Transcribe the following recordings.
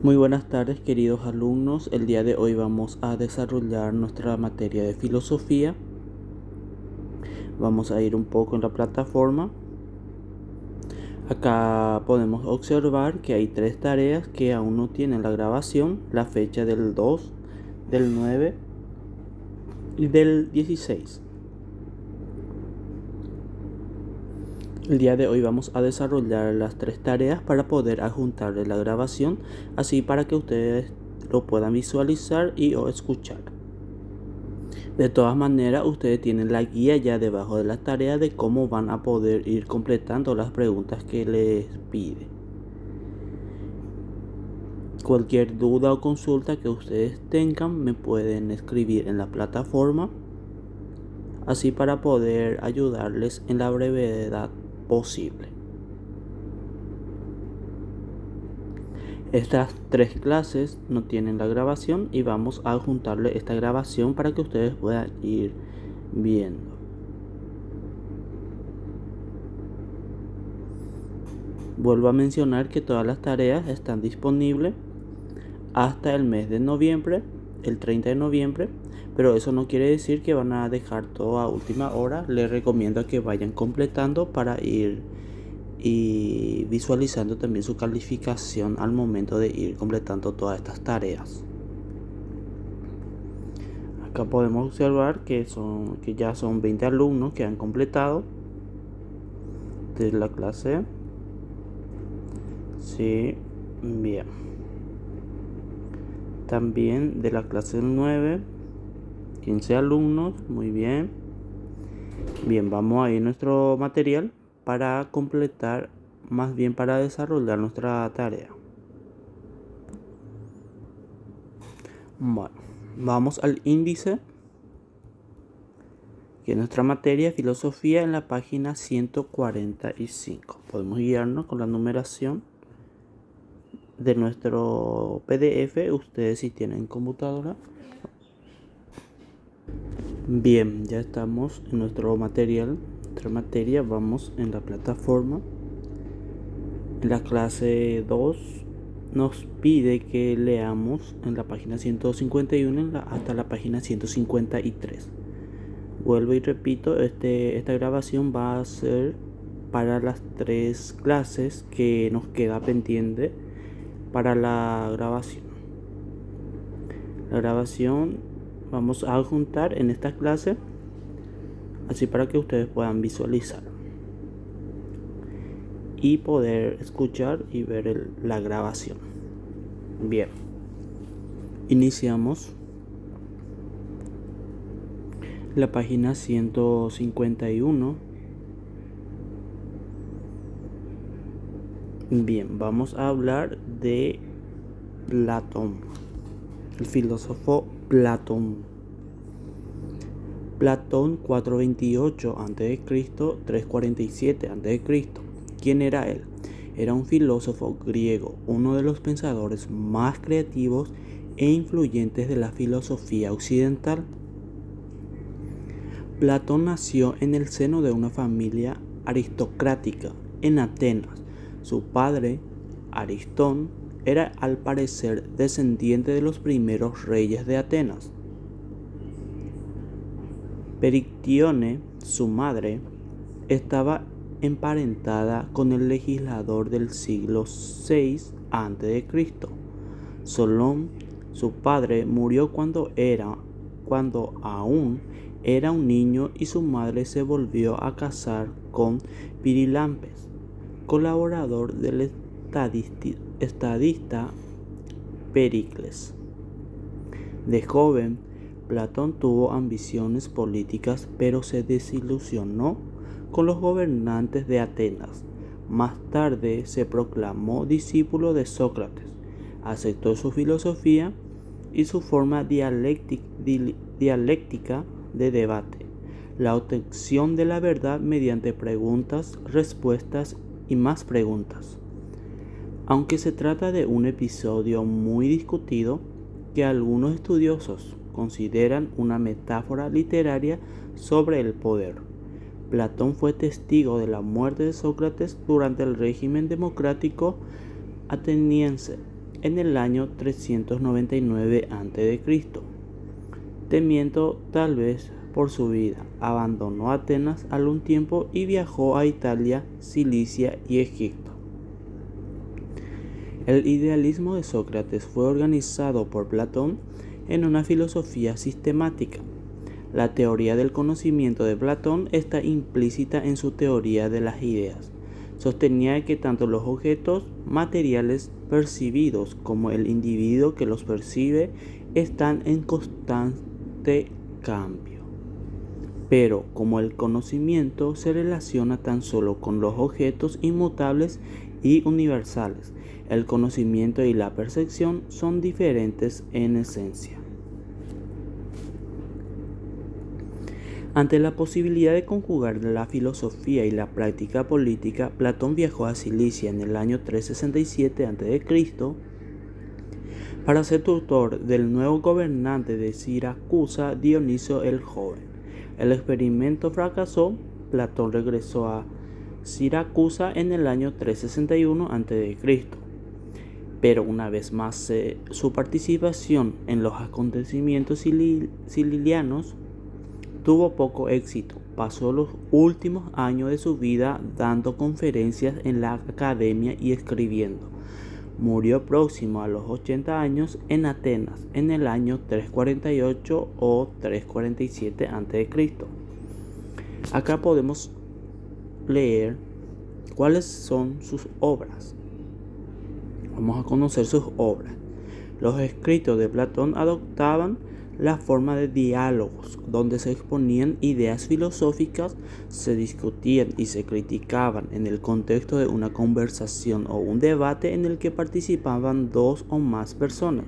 Muy buenas tardes, queridos alumnos. El día de hoy vamos a desarrollar nuestra materia de filosofía. Vamos a ir un poco en la plataforma. Acá podemos observar que hay 3 tareas que aún no tienen la grabación, la fecha del 2, del 9 y del 16. El día de hoy vamos a desarrollar las 3 tareas para poder adjuntarle la grabación, así para que ustedes lo puedan visualizar y o escuchar. De todas maneras, ustedes tienen la guía ya debajo de la tarea de cómo van a poder ir completando las preguntas que les pide. Cualquier duda o consulta que ustedes tengan me pueden escribir en la plataforma, así para poder ayudarles en la brevedad posible. Estas 3 clases no tienen la grabación y vamos a adjuntarle esta grabación para que ustedes puedan ir viendo. Vuelvo a mencionar que todas las tareas están disponibles hasta el mes de noviembre, el 30 de noviembre, pero eso no quiere decir que van a dejar todo a última hora. Les recomiendo que vayan completando para ir y visualizando también su calificación al momento de ir completando todas estas tareas. Acá podemos observar que ya son 20 alumnos que han completado de la clase. Sí, bien. También de la clase 9, 15 alumnos, muy bien. Bien, vamos a ir a nuestro material para completar, más bien para desarrollar nuestra tarea. Bueno, vamos al índice, que es nuestra materia de filosofía, en la página 145. Podemos guiarnos con la numeración de nuestro PDF, ustedes si tienen computadora. Bien, ya estamos en nuestro material, nuestra materia. Vamos en la plataforma. En la clase 2 nos pide que leamos en la página 151 hasta la página 153. Vuelvo y repito, esta grabación va a ser para las 3 clases que nos queda pendiente para la grabación. La grabación vamos a adjuntar en esta clase, así para que ustedes puedan visualizar y poder escuchar y ver la grabación. Bien, iniciamos la página 151. Bien, vamos a hablar de Platón, el filósofo Platón. Platón 428 a.C., 347 a.C. ¿Quién era él? Era un filósofo griego, uno de los pensadores más creativos e influyentes de la filosofía occidental. Platón nació en el seno de una familia aristocrática en Atenas. Su padre, Aristón, era al parecer descendiente de los primeros reyes de Atenas. Perictione, su madre, estaba emparentada con el legislador del siglo VI a.C. Solón, su padre, murió cuando aún era un niño, y su madre se volvió a casar con Pirilampes, colaborador del estadista Pericles. De joven, Platón tuvo ambiciones políticas, pero se desilusionó con los gobernantes de Atenas. Más tarde se proclamó discípulo de Sócrates, aceptó su filosofía y su forma dialéctica de debate, la obtención de la verdad mediante preguntas, respuestas y más preguntas. Aunque se trata de un episodio muy discutido, que algunos estudiosos consideran una metáfora literaria sobre el poder, Platón fue testigo de la muerte de Sócrates durante el régimen democrático ateniense. en el año 399 a.C. Temiendo tal vez por su vida, abandonó Atenas algún tiempo y viajó a Italia, Cilicia y Egipto. El idealismo de Sócrates fue organizado por Platón en una filosofía sistemática. La teoría del conocimiento de Platón está implícita en su teoría de las ideas. Sostenía que tanto los objetos materiales percibidos como el individuo que los percibe están en constante cambio. Pero como el conocimiento se relaciona tan solo con los objetos inmutables y universales, el conocimiento y la percepción son diferentes en esencia. Ante la posibilidad de conjugar la filosofía y la práctica política, Platón viajó a Cilicia en el año 367 a.C. para ser tutor del nuevo gobernante de Siracusa, Dioniso el Joven. El experimento fracasó. Platón regresó a Siracusa en el año 361 a.C. Pero una vez más su participación en los acontecimientos sicilianos tuvo poco éxito. Pasó los últimos años de su vida dando conferencias en la academia y escribiendo. Murió próximo a los 80 años en Atenas en el año 348 o 347 a.C. Acá podemos leer cuáles son sus obras. Vamos a conocer sus obras. Los escritos de Platón adoptaban la forma de diálogos, donde se exponían ideas filosóficas, se discutían y se criticaban en el contexto de una conversación o un debate en el que participaban dos o más personas.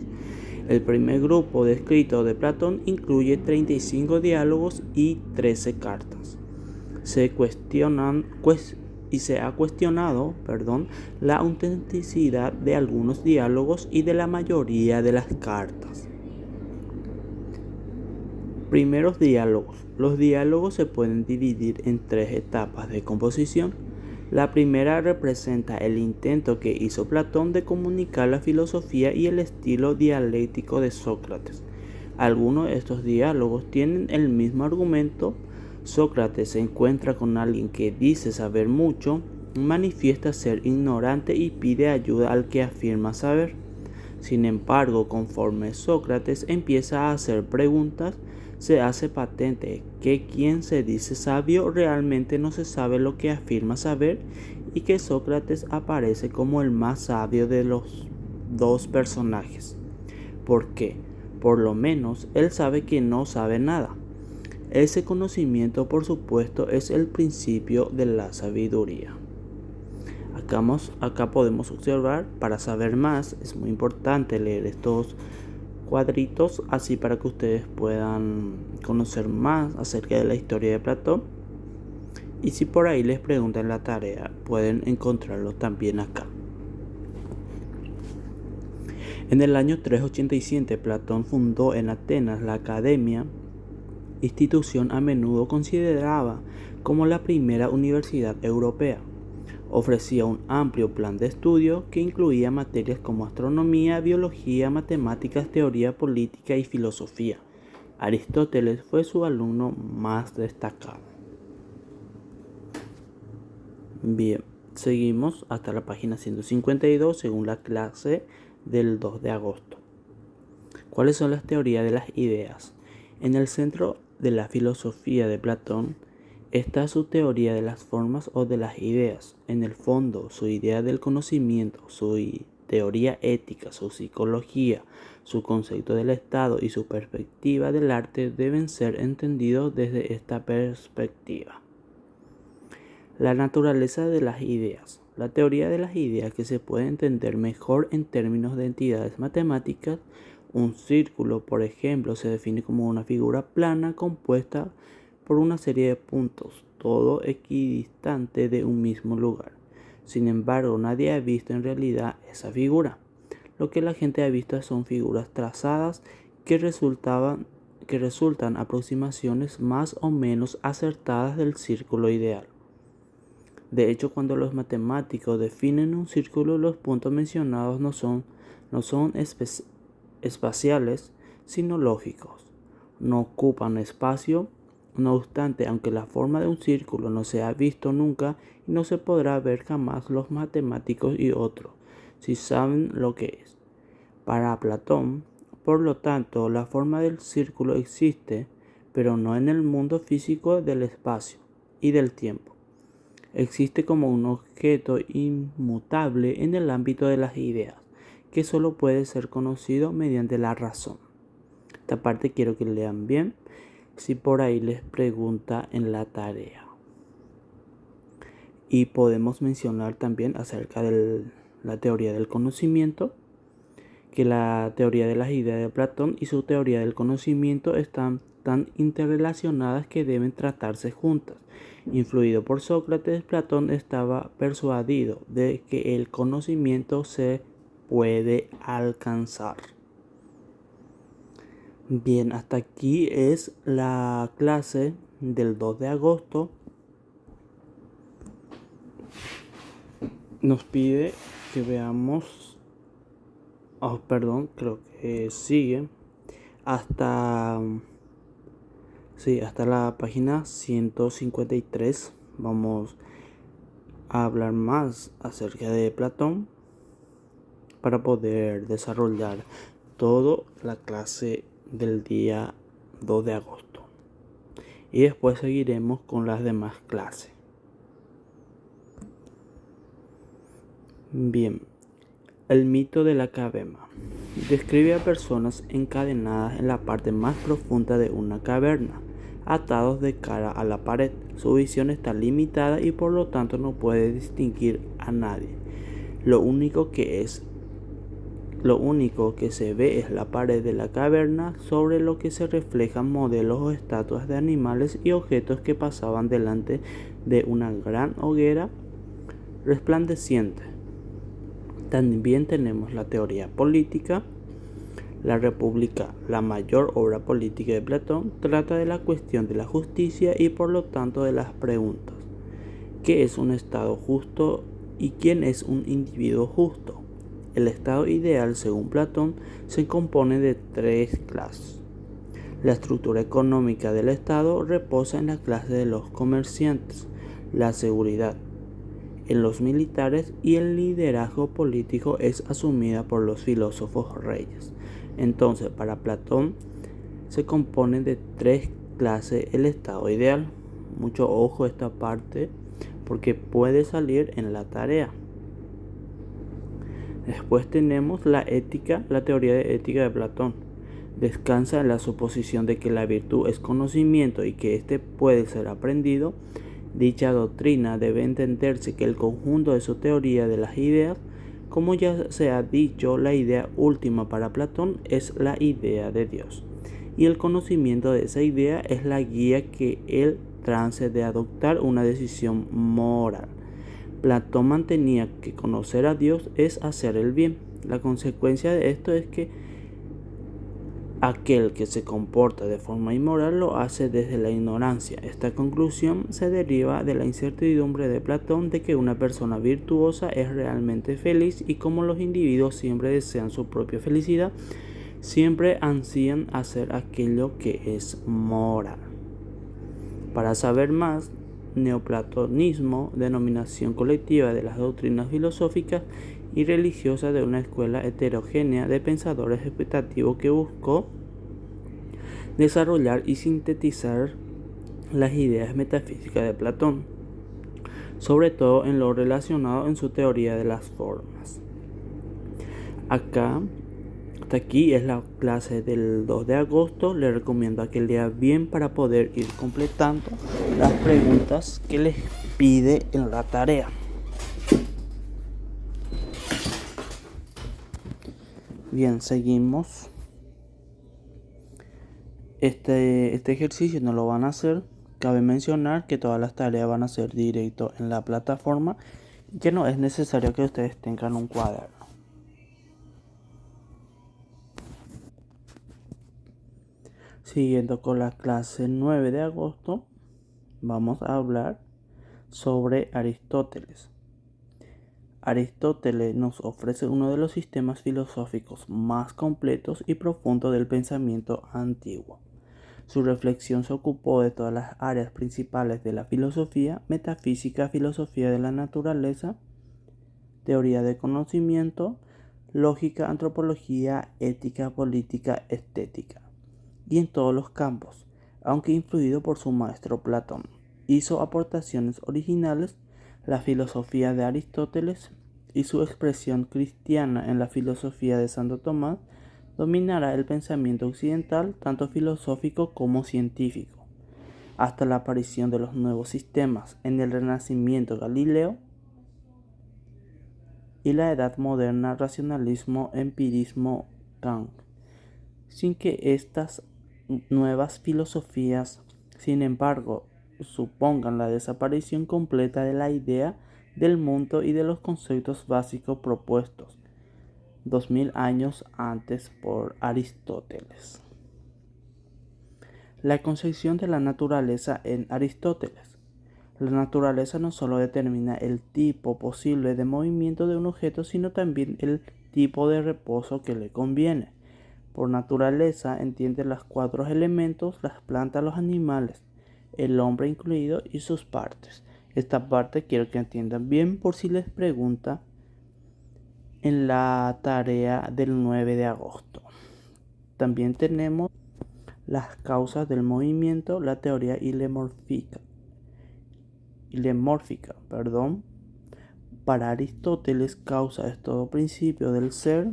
El primer grupo de escritos de Platón incluye 35 diálogos y 13 cartas. Se ha cuestionado la autenticidad de algunos diálogos y de la mayoría de las cartas. Primeros diálogos. Los diálogos se pueden dividir en tres etapas de composición. La primera representa el intento que hizo Platón de comunicar la filosofía y el estilo dialéctico de Sócrates. Algunos de estos diálogos tienen el mismo argumento. Sócrates se encuentra con alguien que dice saber mucho, manifiesta ser ignorante y pide ayuda al que afirma saber. Sin embargo, conforme Sócrates empieza a hacer preguntas, se hace patente que quien se dice sabio realmente no se sabe lo que afirma saber y que Sócrates aparece como el más sabio de los dos personajes. ¿Por qué? Por lo menos él sabe que no sabe nada. Ese conocimiento, por supuesto, es el principio de la sabiduría. Acá podemos observar, para saber más, es muy importante leer estos cuadritos, así para que ustedes puedan conocer más acerca de la historia de Platón. Y si por ahí les preguntan la tarea, pueden encontrarlo también acá. En el año 387, Platón fundó en Atenas la Academia, institución a menudo considerada como la primera universidad europea. Ofrecía un amplio plan de estudio que incluía materias como astronomía, biología, matemáticas, teoría política y filosofía. Aristóteles fue su alumno más destacado. Bien, seguimos hasta la página 152 según la clase del 2 de agosto. ¿Cuáles son las teorías de las ideas? En el centro de la filosofía de Platón está su teoría de las formas o de las ideas. En el fondo, su idea del conocimiento, su teoría ética, su psicología, su concepto del Estado y su perspectiva del arte deben ser entendidos desde esta perspectiva. La naturaleza de las ideas. La teoría de las ideas que se puede entender mejor en términos de entidades matemáticas. Un círculo, por ejemplo, se define como una figura plana compuesta por una serie de puntos, todo equidistante de un mismo lugar. Sin embargo, nadie ha visto en realidad esa figura. Lo que la gente ha visto son figuras trazadas que resultan aproximaciones más o menos acertadas del círculo ideal. De hecho, cuando los matemáticos definen un círculo, los puntos mencionados no son No son espaciales, sino lógicos. No ocupan espacio. No obstante, aunque la forma de un círculo no se ha visto nunca y no se podrá ver jamás, los matemáticos y otros sí saben lo que es. Para Platón, por lo tanto, la forma del círculo existe, pero no en el mundo físico del espacio y del tiempo. Existe como un objeto inmutable en el ámbito de las ideas, que solo puede ser conocido mediante la razón. Esta parte quiero que lean bien, si por ahí les pregunta en la tarea. Y podemos mencionar también acerca de la teoría del conocimiento, que la teoría de las ideas de Platón y su teoría del conocimiento están tan interrelacionadas que deben tratarse juntas. Influido por Sócrates, Platón estaba persuadido de que el conocimiento se puede alcanzar. Bien, hasta aquí es la clase del 2 de agosto. Nos pide que veamos, creo que sigue hasta la página 153. Vamos a hablar más acerca de Platón para poder desarrollar toda la clase del día 2 de agosto. Y después seguiremos con las demás clases. Bien, el mito de la caverna. Describe a personas encadenadas en la parte más profunda de una caverna, atados de cara a la pared. Su visión está limitada y por lo tanto no puede distinguir a nadie. Lo único que se ve es la pared de la caverna, sobre lo que se reflejan modelos o estatuas de animales y objetos que pasaban delante de una gran hoguera resplandeciente. También tenemos la teoría política. La República, la mayor obra política de Platón, trata de la cuestión de la justicia y por lo tanto de las preguntas: ¿qué es un Estado justo y quién es un individuo justo? El Estado ideal, según Platón, se compone de tres clases. La estructura económica del Estado reposa en la clase de los comerciantes, la seguridad en los militares y el liderazgo político es asumida por los filósofos reyes. Entonces, para Platón se compone de tres clases el estado ideal. Mucho ojo a esta parte porque puede salir en la tarea. Después tenemos la ética, la teoría de ética de Platón. Descansa en la suposición de que la virtud es conocimiento y que éste puede ser aprendido. Dicha doctrina debe entenderse que el conjunto de su teoría de las ideas, como ya se ha dicho, la idea última para Platón es la idea de Dios. Y el conocimiento de esa idea es la guía que él trance de adoptar una decisión moral. Platón mantenía que conocer a Dios es hacer el bien. La consecuencia de esto es que aquel que se comporta de forma inmoral lo hace desde la ignorancia. Esta conclusión se deriva de la incertidumbre de Platón de que una persona virtuosa es realmente feliz y como los individuos siempre desean su propia felicidad, siempre ansían hacer aquello que es moral. Para saber más, neoplatonismo, denominación colectiva de las doctrinas filosóficas y religiosas de una escuela heterogénea de pensadores expectativos que buscó desarrollar y sintetizar las ideas metafísicas de Platón, sobre todo en lo relacionado en su teoría de las formas. Hasta aquí es la clase del 2 de agosto. Les recomiendo a que lea bien para poder ir completando las preguntas que les pide en la tarea. Bien, seguimos. Este ejercicio no lo van a hacer. Cabe mencionar que todas las tareas van a ser directo en la plataforma y que no es necesario que ustedes tengan un cuaderno. Siguiendo con la clase 9 de agosto, vamos a hablar sobre Aristóteles. Aristóteles nos ofrece uno de los sistemas filosóficos más completos y profundos del pensamiento antiguo. Su reflexión se ocupó de todas las áreas principales de la filosofía: metafísica, filosofía de la naturaleza, teoría del conocimiento, lógica, antropología, ética, política, estética, y en todos los campos, aunque influido por su maestro Platón. Hizo aportaciones originales. La filosofía de Aristóteles y su expresión cristiana en la filosofía de Santo Tomás dominará el pensamiento occidental, tanto filosófico como científico, hasta la aparición de los nuevos sistemas en el Renacimiento Galileo y la Edad Moderna, racionalismo, empirismo, Kant, sin que estas nuevas filosofías, sin embargo, supongan la desaparición completa de la idea del mundo y de los conceptos básicos propuestos 2000 años antes por Aristóteles. La concepción de la naturaleza en Aristóteles. La naturaleza no solo determina el tipo posible de movimiento de un objeto, sino también el tipo de reposo que le conviene. Por naturaleza entiende los 4 elementos: las plantas, los animales, el hombre incluido y sus partes. Esta parte quiero que entiendan bien por si les pregunta en la tarea del 9 de agosto. También tenemos las causas del movimiento, la teoría hilemórfica. Para Aristóteles, causa es todo principio del ser,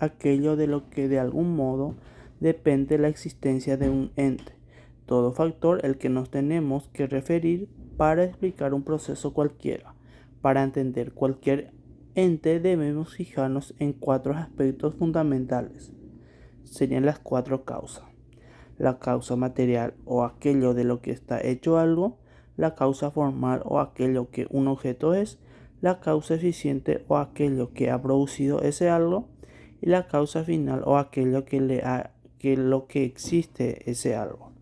aquello de lo que de algún modo depende la existencia de un ente, todo factor el que nos tenemos que referir para explicar un proceso cualquiera. Para entender cualquier ente debemos fijarnos en 4 aspectos fundamentales. Serían las 4 causas: la causa material o aquello de lo que está hecho algo, la causa formal o aquello que un objeto es, la causa eficiente o aquello que ha producido ese algo, y la causa final o aquello que lo que existe ese algo,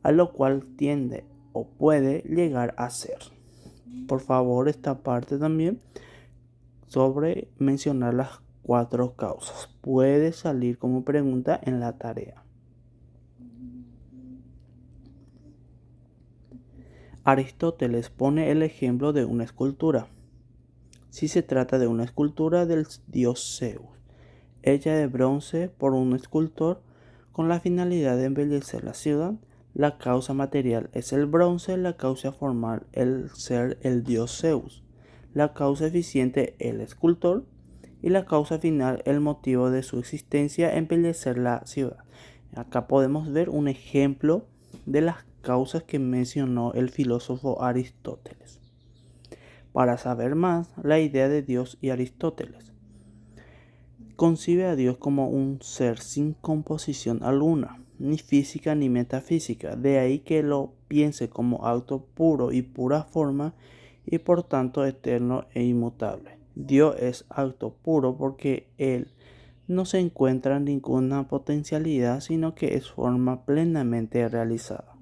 a lo cual tiende o puede llegar a ser. Por favor, esta parte también sobre mencionar las 4 causas puede salir como pregunta en la tarea. Aristóteles pone el ejemplo de una escultura. Si se trata de una escultura del dios Zeus, hecha de bronce por un escultor con la finalidad de embellecer la ciudad, la causa material es el bronce, la causa formal el ser el dios Zeus, la causa eficiente el escultor y la causa final el motivo de su existencia, embellecer la ciudad. Acá podemos ver un ejemplo de las causas que mencionó el filósofo Aristóteles. Para saber más, la idea de Dios y Aristóteles concibe a Dios como un ser sin composición alguna, ni física ni metafísica, de ahí que lo piense como acto puro y pura forma y por tanto eterno e inmutable. Dios es acto puro porque Él no se encuentra en ninguna potencialidad, sino que es forma plenamente realizada.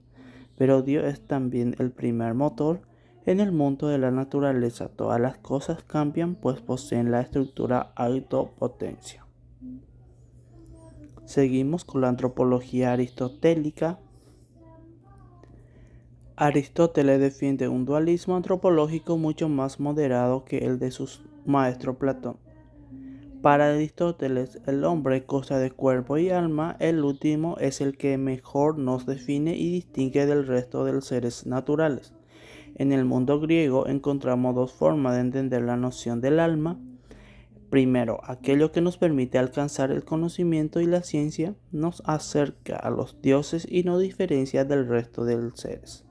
Pero Dios es también el primer motor. En el mundo de la naturaleza todas las cosas cambian, pues poseen la estructura autopotencia. Seguimos con la antropología aristotélica. Aristóteles defiende un dualismo antropológico mucho más moderado que el de su maestro Platón. Para Aristóteles, el hombre, cosa de cuerpo y alma, el último es el que mejor nos define y distingue del resto de los seres naturales. En el mundo griego encontramos 2 formas de entender la noción del alma. Primero, aquello que nos permite alcanzar el conocimiento y la ciencia, nos acerca a los dioses y nos diferencia del resto de los seres.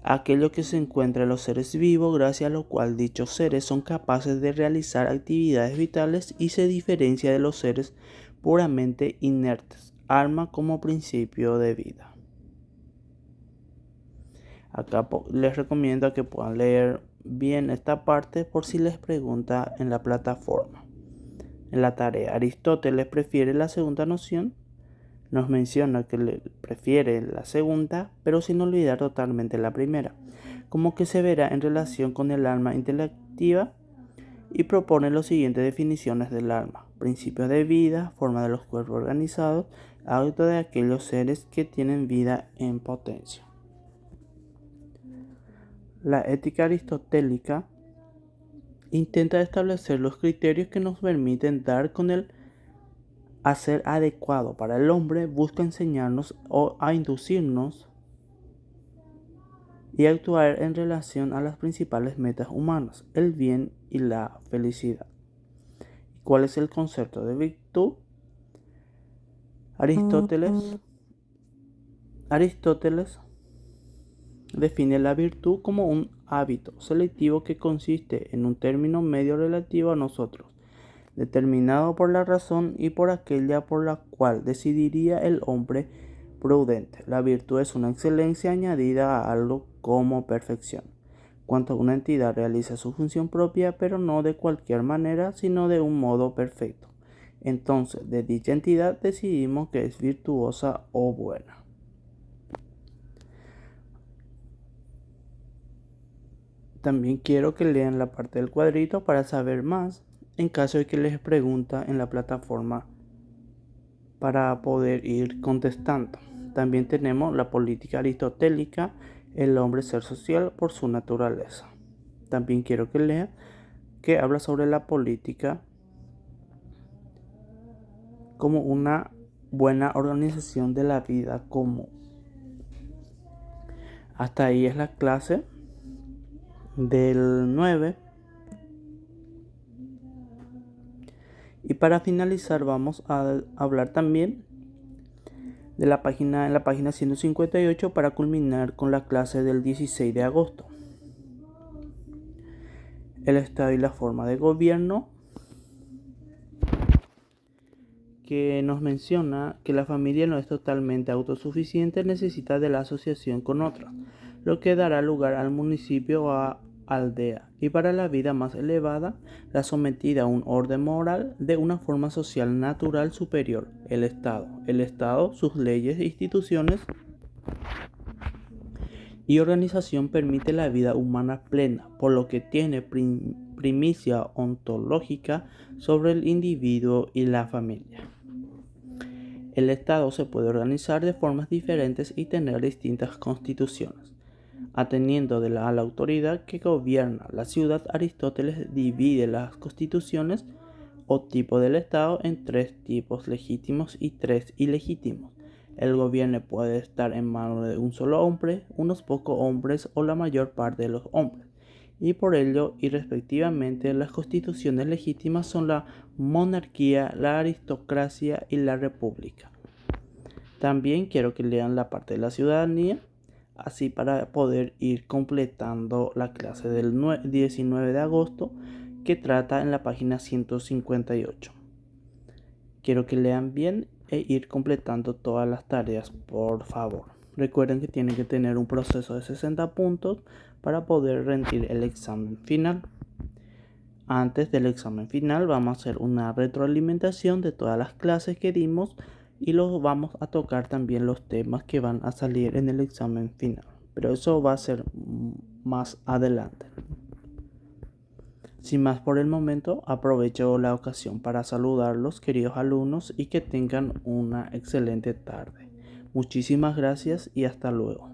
Aquello que se encuentra en los seres vivos, gracias a lo cual dichos seres son capaces de realizar actividades vitales y se diferencia de los seres puramente inertes, alma como principio de vida. Acá les recomiendo que puedan leer bien esta parte por si les pregunta en la plataforma. En la tarea, Aristóteles prefiere la segunda noción. Nos menciona que prefiere la segunda, pero sin olvidar totalmente la primera, como que se verá en relación con el alma intelectiva y propone las siguientes definiciones del alma: principios de vida, forma de los cuerpos organizados, acto de aquellos seres que tienen vida en potencia. La ética aristotélica intenta establecer los criterios que nos permiten dar con el hacer adecuado para el hombre, busca enseñarnos o a inducirnos y actuar en relación a las principales metas humanas, el bien y la felicidad. ¿Cuál es el concepto de virtud? Aristóteles define la virtud como un hábito selectivo que consiste en un término medio relativo a nosotros, determinado por la razón y por aquella por la cual decidiría el hombre prudente. La virtud es una excelencia añadida a algo como perfección, cuando una entidad realiza su función propia, pero no de cualquier manera, sino de un modo perfecto. Entonces, de dicha entidad decidimos que es virtuosa o buena. También quiero que lean la parte del cuadrito para saber más en caso de que les pregunten en la plataforma para poder ir contestando. También tenemos la política aristotélica, el hombre ser social por su naturaleza. También quiero que lean que habla sobre la política como una buena organización de la vida común. Hasta ahí es la clase del 9. Y para finalizar vamos a hablar también de la página 158 para culminar con la clase del 16 de agosto. El Estado y la forma de gobierno, que nos menciona que la familia no es totalmente autosuficiente, necesita de la asociación con otras, lo que dará lugar al municipio o a aldea, y para la vida más elevada, la sometida a un orden moral de una forma social natural superior, el Estado, sus leyes, instituciones y organización permite la vida humana plena, por lo que tiene primicia ontológica sobre el individuo y la familia. El Estado se puede organizar de formas diferentes y tener distintas constituciones. Atendiendo a la autoridad que gobierna la ciudad, Aristóteles divide las constituciones o tipo del Estado en 3 tipos legítimos y 3 ilegítimos. El gobierno puede estar en manos de un solo hombre, unos pocos hombres o la mayor parte de los hombres, y por ello, y respectivamente, las constituciones legítimas son la monarquía, la aristocracia y la república. También quiero que lean la parte de la ciudadanía, así para poder ir completando la clase del 19 de agosto que trata en la página 158. Quiero que lean bien e ir completando todas las tareas, por favor. Recuerden que tienen que tener un proceso de 60 puntos para poder rendir el examen final. Antes del examen final vamos a hacer una retroalimentación de todas las clases que dimos y los vamos a tocar también los temas que van a salir en el examen final, pero eso va a ser más adelante. Sin más por el momento, aprovecho la ocasión para saludarlos, queridos alumnos, y que tengan una excelente tarde. Muchísimas gracias y hasta luego.